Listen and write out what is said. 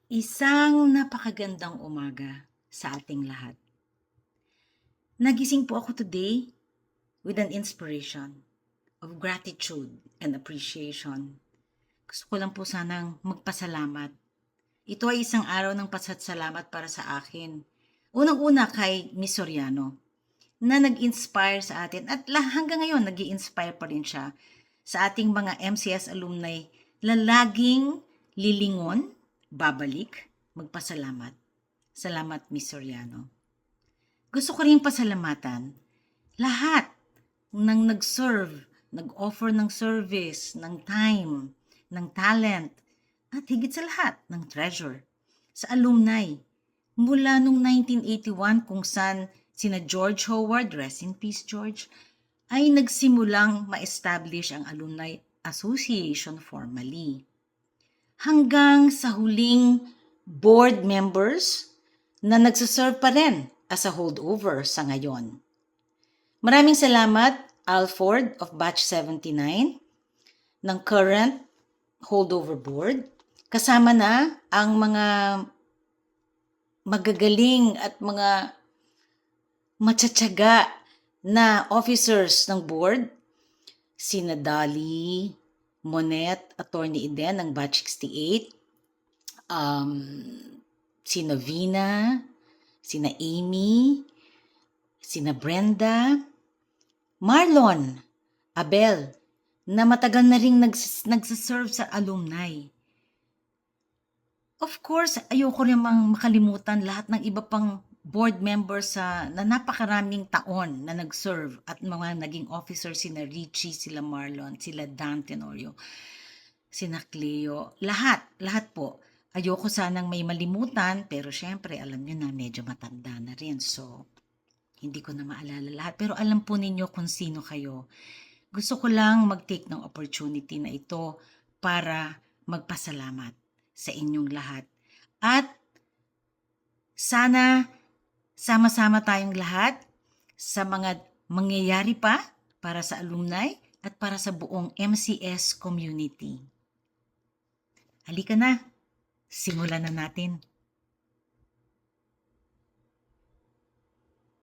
Isang napakagandang umaga sa ating lahat. Nagising po ako today with an inspiration of gratitude and appreciation. Gusto ko lang po sanang magpasalamat. Ito ay isang araw ng pasasalamat para sa akin. Unang-una kay Miss Soriano na nag-inspire sa atin at hanggang ngayon nag-i-inspire pa rin siya sa ating mga MCS alumni na laging lilingon, babalik, magpasalamat. Salamat, Miss Soriano. Gusto ko rin pasalamatan lahat ng nag-serve, nag-offer ng service, ng time, ng talent, at higit sa lahat, ng treasure sa alumni. Mula nung 1981 kung saan sina George Howard, rest in peace George, ay nagsimulang ma-establish ang Alumni Association formally. Hanggang sa huling board members na nagsaserve pa rin as a holdover sa ngayon. Maraming salamat, Alford of Batch 79, ng current holdover board, kasama na ang mga magagaling at mga matsatsaga na officers ng board, sina Dali, Monet, Attorney Eden ng Batch 68, sina Vina, sina Amy, sina Brenda, Marlon, Abel, na matagal na rin nagsaserve sa alumni. Of course, ayoko rin makalimutan lahat ng iba pang board members na napakaraming taon na nag-serve at mga naging officer, sina Richie, sila Marlon, sila Dan Tenorio, sina Cleo, lahat po. Ayoko sanang may malimutan, pero syempre alam nyo na medyo matanda na rin, so hindi ko na maalala lahat. Pero alam po ninyo kung sino kayo. Gusto ko lang mag-take ng opportunity na ito para magpasalamat sa inyong lahat. At sana sama-sama tayong lahat sa mga mangyayari pa para sa alumni at para sa buong MCS community. Halika na, simulan na natin.